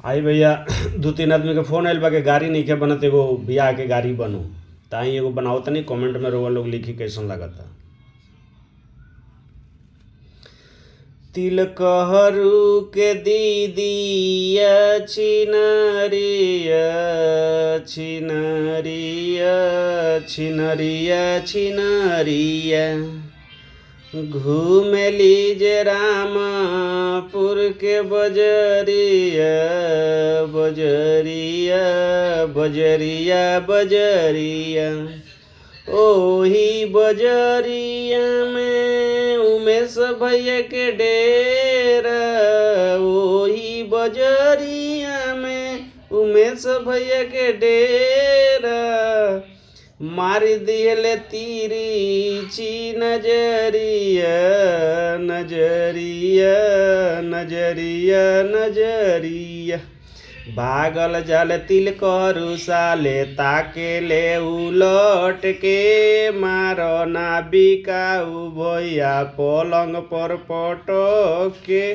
आई भैया 2-3 आदमी के फोन आइल बा के गाड़ी नइखे बनत, एगो बियाह के गाड़ी बनो। ताही एगो बनाओ तनी, कमेंट में रउआ लोग लिखी कैसन लागता। तिलकहरू के दीदिया छिनरिया छिनरिया छिनरिया छिनरिया घूमेली जे रामपुर के बजरिया बजरिया बजरिया बजरिया। ओही बजरिया में उमेश भैया के डेरा, ओही बजरिया में उमेश भैया के डेरा। मारी दिले तिरछी नजरिया नजरिया नजरिया नजरिया। भागल जाल तिलकहरू साले ताके ले उलट के, मारो ना बिकाऊ भैया पलंग पर पटक के।